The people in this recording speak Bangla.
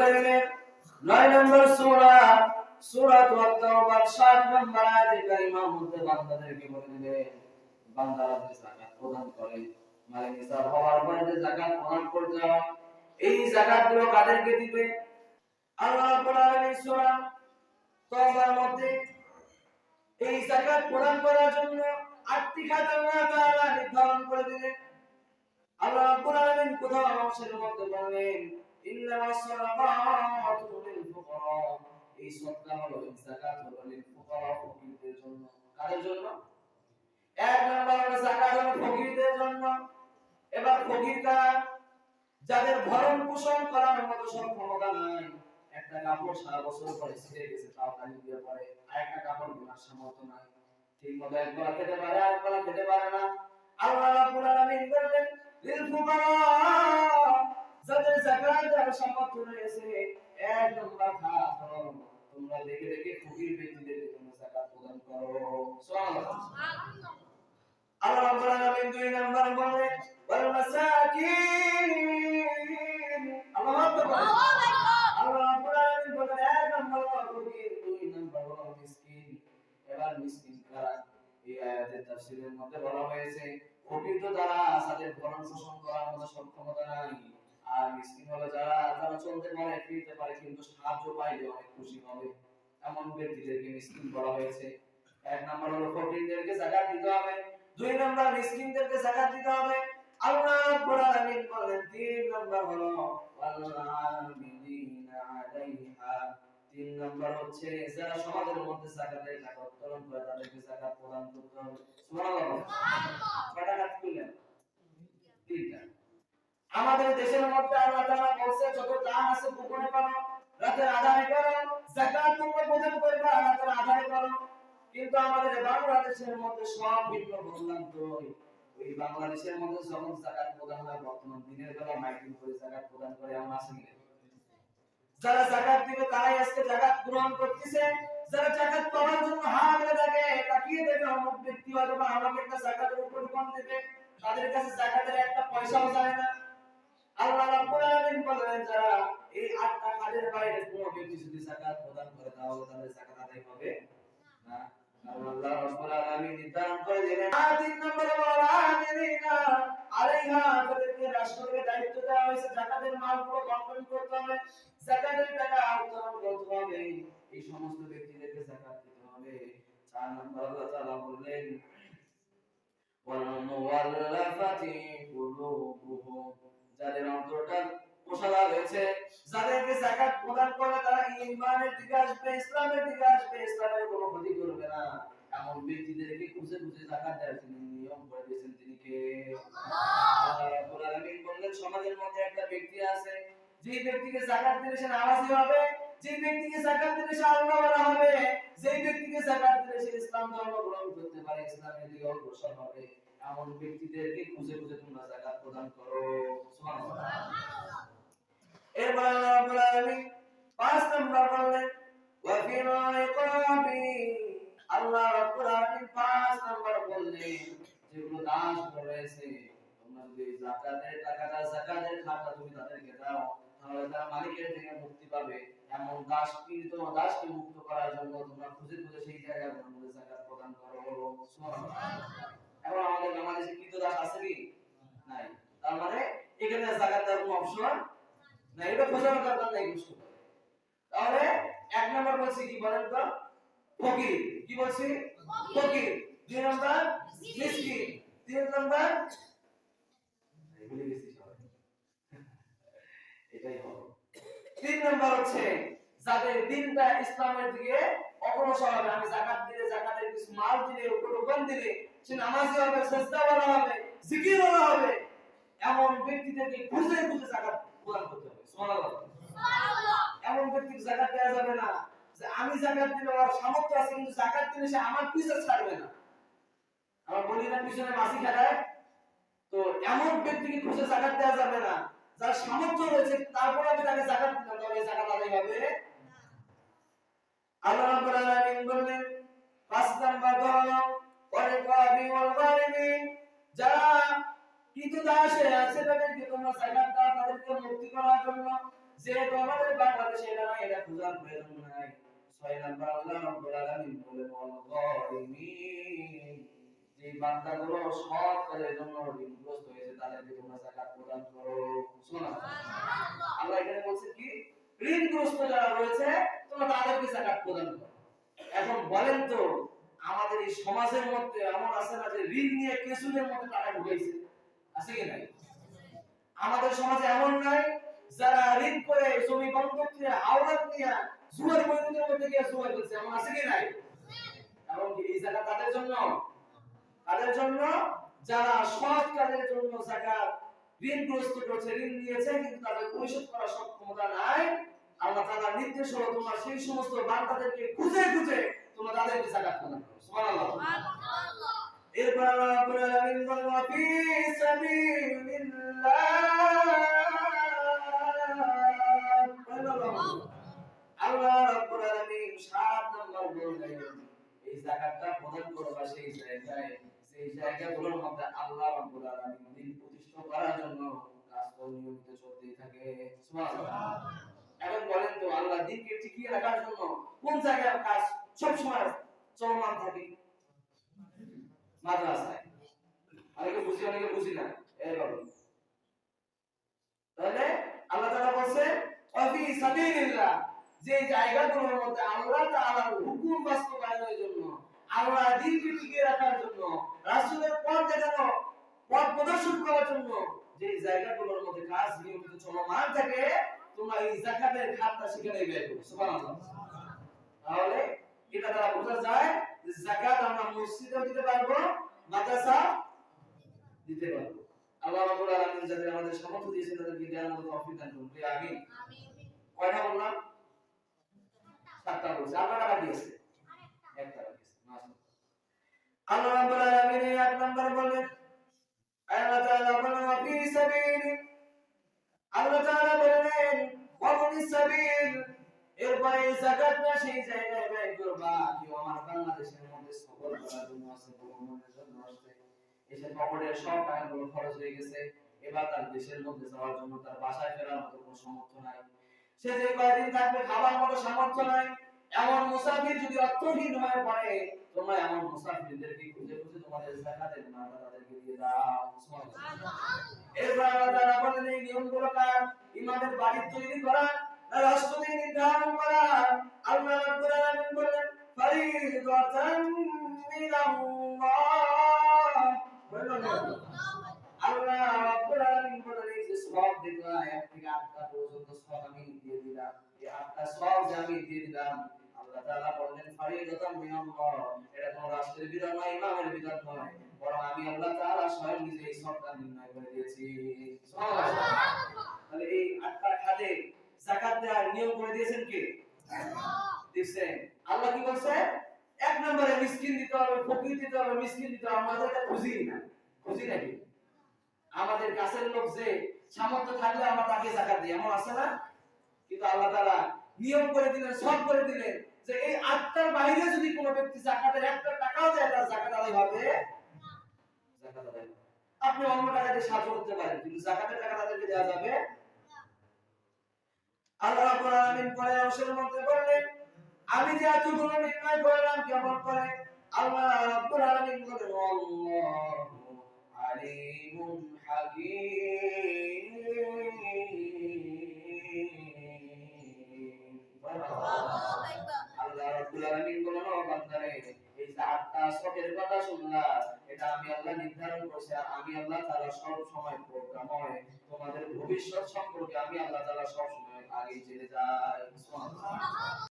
কারীমের 9 নম্বর সূরা সূরা আত-তাওবার 7 নম্বর আয়াতে কারিমার মধ্যে বান্দাদেরকে বলে দিলেন বান্দারা যে যাকাত প্রদান করে মানে নিসাব হওয়ার পরে যে যাকাত প্রদান করতে হয় এই যাকাতগুলো কাদেরকে দিবে আল্লাহ রাব্বুল আলামিন সূরা তাওবার মধ্যে এই যাকাত প্রদান করার জন্য 8টি খাত আল্লাহ তাআলা নির্ধারণ করে দিলেন আল্লাহ রাব্বুল আলামিন কোথাও মানুষের মধ্যে বলেন ইন্নামাস সাদাকাতু লিল ফুকারা এই সদকা হলো এই যাকাত হলো লিল ফুকারা ফকিরদের জন্য কাদের জন্য এক নাম্বার হলো যাকাত হলো ফকিরদের জন্য এবার ফকির কারা যাদের ভরণ পোষণ করার মতো ক্ষমতা নাই একটা কাপড় সারা বছর পরে ছিঁড়ে গেছে তাও খালি দিয়ে পরে আরেকটা কাপড় কেনার সামর্থ্য নাই ঠিকমতো একবার খেতে পারে আরেকবার খেতে পারে না আল্লাহ রাব্বুল আলামিন বললেন লিল ফুকারা যাদের যাকাত দেওয়ার সামর্থ্য রয়েছে এক নম্বর খাত তোমরা দেখে দেখে ফকির ব্যক্তিদেরকে তোমরা যাকাত প্রদান করো সুবহানাল্লাহ আল্লাহ রাব্বুল আলামিন দুই নম্বর বললেন ওয়াল মাসাকিন আল্লাহু আকবার আল্লাহ রাব্বুল আলামিন বলেন এক নম্বর ফকির দুই নম্বর হলো মিসকিন এবার মিসকিন কারা এই আয়াতের তাফসীরের মধ্যে বলা হয়েছে ফকির তো যারা তাদের ভরণ পোষণ করার মতো সক্ষমতা নাই আর মিসকিন হলো যারা চলতে পারে ফিরতে পারে কিন্তু সাহায্য পাইলে অনেক খুশি হবে এমন ব্যক্তিদেরকে মিসকিন বলা হয়েছে এক নম্বর হলো ফকিরদেরকে যাকাত দিতে হবে দুই নম্বর মিসকিনদেরকে যাকাত দিতে হবে আল্লাহ রাব্বুল আলামিন বলেন তিন নম্বর হলো ওয়াল আমিলিনা আলাইহা তিন নম্বর হচ্ছে যারা সমাজের মধ্যে যাকাতের টাকা উত্তোলন করে তাদেরকে যাকাত প্রদান করতে হবে সুবহানাল্লাহ কয়টা কাজ করলেন তিনটা আমাদের দেশের মধ্যে আল্লাহ তাআলা বলেছে যত দান আছে গোপনে করো রাতের আধারে করো যাকাত তোমরা প্রদান করবে রাতের আধারে করো কিন্তু আমাদের বাংলাদেশের মধ্যে সব ভিন্ন বললাম তো এই বাংলাদেশের মধ্যে যখন যাকাত প্রদান হয় বর্তমান দিনের বেলা মাইকিং করে যাকাত প্রদান করে এমন আছে কি যারা যাকাত দিবে তারাই আজকে যাকাত গ্রহণ করতেছে যারা যাকাত পাওয়ার জন্য হা বলে থাকে তাকিয়ে দেখে অমুক ব্যক্তি হয়তো বা আমাকে একটা যাকাতের উপর কম দেবে তাদের কাছে যাকাতের একটা পয়সাও যায় না আল্লাহ রাব্বুল আলামিন বলেন যারা এই 8টা কাজের বাইরে কোনো ব্যক্তি যদি যাকাত প্রদান করে তাহলে তাদের যাকাত আদায় হবে না আল্লাহ রাব্বুল আলামিন নির্ধারণ করে দিলেন 3 নম্বর ওয়ালা আমিলিনা আলাইহা তাদেরকে রাষ্ট্রকে দায়িত্ব দেওয়া হয়েছে যাকাতের মালগুলো বন্টন করতে হবে যাকাতের টাকা উত্তোলন করতে হবে এই সমস্ত ব্যক্তিদেরকে যাকাত দিতে হবে 4 নম্বর আল্লাহ তাআলা বললেন ওয়াল মুওয়াল্লাফাতি কুলুবুহুম যাদের অন্তরটা পোষালা রয়েছে যাদেরকে যাকাত প্রদান করে তারা ঈমানের দিকে আসবে ইসলামের দিকে আসবে ইসলামের কোনো ক্ষতি করবে না এমন ব্যক্তিদেরকে খুঁজে খুঁজে যাকাত দেওয়ার তিনি নিয়ম করে দিয়েছেন তিনি কে আল্লাহ রাব্বুল আলামিন বললেন সমাজের মধ্যে একটা ব্যক্তি আছে যে ব্যক্তিকে যাকাত দিলে সে নামাজি হবে যে ব্যক্তিকে যাকাত দিলে সে আল্লাহওয়ালা হবে যে ব্যক্তিকে যাকাত দিলে সে ইসলাম ধর্ম গ্রহণ করতে পারে ইসলামের দিকে অগ্রসর হবে এমন ব্যক্তিদেরকে খুঁজে খুঁজে তোমরা যাকাত প্রদান করো সুবহানাল্লাহ এরপর আল্লাহ রাব্বুল আলামিন 5 নম্বর বললেন ওয়া ফিল ইকাবি আল্লাহ রাব্বুল আলামিন 5 নম্বর বললেন যেগুলো দাস রয়েছে তোমরা যদি যাকাতের টাকাটা যাকাতের খাতা তুমি তাদেরকে দাও তাহলে তারা মালিকের থেকে মুক্তি পাবে এমন দাসকে মুক্ত করার জন্য তোমরা খুঁজে খুঁজে সেই জায়গার মধ্যে যাকাত প্রদান করো সুবহানাল্লাহ এখন আমাদের বাংলাদেশে কৃত দাস আছে কি নাই তার মানে এখানে যাকাত দেওয়ার কোনো অপশন নাই এটা খোঁজার দরকার নাই বুঝতে পারে তাহলে এক নম্বর বলছি কি বলেন তো ফকির কি বলছি ফকির দুই নম্বর মিসকিন তিন নম্বর এটাই হবে তিন নম্বর হচ্ছে যাদের দিনটা ইসলামের দিকে অগ্রসর হবে আমি যাকাত দিলে যাকাতের কিছু মাল দিলে উপরোপণ দিলে সে নামাজি হবে সেজদাওয়ালা হবে জিকিরওয়ালা হবে এমন ব্যক্তিদেরকে খুঁজে খুঁজে যাকাত প্রদান করতে হবে সুবহানাল্লাহ এমন ব্যক্তিকে যাকাত দেওয়া যাবে না যে আমি যাকাত দিলে ওর সামর্থ্য আছে কিন্তু যাকাত দিলে সে আমার পিছে ছাড়বে না আমরা বলি না পিছনে মাছি খাটায় তো এমন ব্যক্তিকে খুঁজে যাকাত দেওয়া যাবে না যার সামর্থ্য রয়েছে তারপর আমি তাকে যাকাত দিলাম তাহলে যাকাত আদায় হবে আল্লাহ রাব্বুল আলামিন বললেন 5 নাম্বার হলো ওয়ারিকাবি ওয়াল গারিমিন যারা কৃতদাসে আছে তাদেরকে তোমরা যাকাত দাও তাদেরকে মুক্তি করার জন্য যেহেতু আমাদের বাংলাদেশে এটা নাই, এটা খোঁজার প্রয়োজন নাই। 6 নাম্বার আল্লাহ রাব্বুল আলামিন বলেন ওয়াল গারিমিন, যে বান্দাগুলো সৎ কাজের জন্য ঋণগ্রস্ত হয়েছে তাদেরকে তোমরা যাকাত প্রদান করো। সুবহানাল্লাহ। আল্লাহ এখানে বলছে কি, ঋণগ্রস্ত যারা রয়েছে তোমরা তাদেরকে যাকাত প্রদান করো। এখন বলেন তো আমাদের এই সমাজের মধ্যে এমন আছে না যে ঋণ নিয়ে কেসুলের মধ্যে টাকা ঢুকাইছে? আছে কি নাই? আমাদের সমাজে এমন নাই যারা ঋণ করে জমি বন্ধক দিয়ে আওলাদ নিয়ে জুয়ার ময়দানের মধ্যে গিয়ে জুয়া খেলছে? এমন আছে কি নাই? এবং এই জায়গা তাদের জন্য, যারা সৎ কাজের জন্য যাকাত ঋণগ্রস্ত করেছে, ঋণ নিয়েছে কিন্তু তাদের পরিশোধ করার সক্ষমতা নাই, আল্লাহ তাআলা নির্দেশ হলো তোমরা সেই সমস্ত বান্দাদেরকে খুঁজে খুঁজে তোমরা তাদেরকে যাকাত প্রদান করো। সুবহানাল্লাহ। সুবহানাল্লাহ। এরপর আল্লাহ রাব্বুল আলামিন বলেন ওয়া ফি সাবিলিল্লাহ, আল্লাহ রাব্বুল আলামিন 7 নম্বর বলেন এই যাকাতটা প্রদান করবা সেই জায়গাগুলোর মধ্যে আল্লাহ রাব্বুল আলামিন দিন প্রতিষ্ঠা করার জন্য কাজ নিয়মিত চলতেই থাকে। সুবহানাল্লাহ। এখন বলেন তো আল্লাহ দিনকে টিকিয়ে রাখার জন্য কোন জায়গায় কাজ সব সময় চলমান থাকে? মাদ্রাসায়। অনেকে বুঝি অনেকে বুঝি না, এই বাবু। তাহলে আল্লাহ তাআলা বলেন ওয়া ফি সাবিলিল্লাহ, যে জায়গাগুলোর মধ্যে আল্লাহ তাআলার হুকুম বাস্তবায়নের জন্য, আল্লাহ দ্বীনকে টিকিয়ে রাখার জন্য, রাসূলের পথ দেখানো, পথ প্রদর্শন করার জন্য যে জায়গাগুলোর মধ্যে কাজ নিয়মিত চলমান থাকে, তোমরা এই যাকাতের খাতটা সেখানে ব্যয় করো। সুবহানাল্লাহ। তাহলে এটা দ্বারা বোঝা যায় যে যাকাত আমরা মসজিদেও দিতে পারবো, মাদ্রাসা দিতে পারবো। আল্লাহ রাব্বুল আলামিন যাদের আমাদের সামর্থ্য দিয়েছেন তাদেরকে জ্ঞান ও তৌফিক দান করুন। আমিন। কয়টা বললাম? 7টা বলছি। আপনারা বাকি আছে? একটা বাকি আছে। মাশাআল্লাহ। আল্লাহ রাব্বুল আলামিন 1 নাম্বার বলেন, আল্লাহ তাআলা বলেন ওয়া ফি সাবিলি, আল্লাহ তাআলা বলেন ওয়া ফি সাবিল, এরপরে যাকাতটা সেই জায়গায় ব্যয় করবা। কেউ আমার বাংলাদেশের মধ্যে সফর করার জন্য আছে, ভ্রমণের জন্য আছে, এসে পকেটের সব টাকাগুলো খরচ হয়ে গেছে, এবার তার দেশের মধ্যে যাওয়ার জন্য তার বাসায় ফেরার মতো কোনো সামর্থ্য নাই, সে যে কয়দিন থাকবে খাবার মতো সামর্থ্য নাই, এমন মুসাফির যদি অর্থহীন হয়ে পড়ে, তোমরা এমন মুসাফিরদেরকে খুঁজে খুঁজে তোমাদের যাকাতের মালটা তাদেরকে দিয়ে দাও। সুবহানাল্লাহ। এরপর আল্লাহ তাআলা বলেন এই নিয়মগুলো কার? ইমামের বাড়ি তৈরি করা, রাষ্ট্র নির্ধারণ করা। আল্লাহ রাব্বুল আলামিন বলেন ফারিদাতান মিনাল্লাহ। আল্লাহ রাব্বুল আলামিন বলেন এই যে সওয়াব দিলাম 1 থেকে 8টা পর্যন্ত সওয়াব আমি দিয়ে দিলাম, এই 8টা সওয়াব যে আমি দিয়ে দিলাম, আল্লাহ তাআলা বলেন ফারিদাতান মিনাল্লাহ, এটা কোন রাষ্ট্রের বিধান নয়, ইমামের বিধান নয়, বরং আমি আল্লাহ তাআলা স্বয়ং নিজে এই সওয়াবটা নির্ণয় করে দিয়েছি। সুবহানাল্লাহ। তাহলে এই 8টা খাতে যাকাত দেওয়ার নিয়ম করে দিয়েছেন কে? আল্লাহ দিয়েছেন। আল্লাহ কি বলছে? 1 নম্বরে মিসকিন দিতে হবে, ফকির দিতে হবে, মিসকিন দিতে হবে। আমরা এটা বুঝি না, বুঝি নাকি? আমাদের কাছের লোক যে সামর্থ্য থাকলে আমরা তাকে যাকাত দিই, এমন আছে না? কিন্তু আল্লাহ তাআলা নিয়ম করে দিলেন, সব করে দিলেন যে এই 8টার বাইরে যদি কোনো ব্যক্তি যাকাতের 1টা টাকাও দেয় তার যাকাত আদায় হবে না। যাকাত আদায় হবে। আপনি অন্য টাকা দিয়ে সাহায্য করতে পারেন কিন্তু যাকাতের টাকা তাদেরকে দেওয়া যাবে না। আল্লাহ রাব্বুল আলামিন পরে অংশের মধ্যে বললেন আমি যে এতগুলো নির্ণয় করলাম কেমন করে? আল্লাহ রাব্বুল আলামিন বলেন আল্লাহু আলিমুন হাকীম। আল্লাহ রাব্বুল আলামিন বলেন ও বান্দারে এই যে 8টা শখের কথা শুনলা, এটা আমি আল্লাহ নির্ধারণ করেছি, আর আমি আল্লাহ তাআলা সব সময় প্রজ্ঞাময়, তোমাদের ভবিষ্যৎ সম্পর্কে আমি আল্লাহ তাআলা সব সময় আগে জেনে যাই। সুবহানাল্লাহ।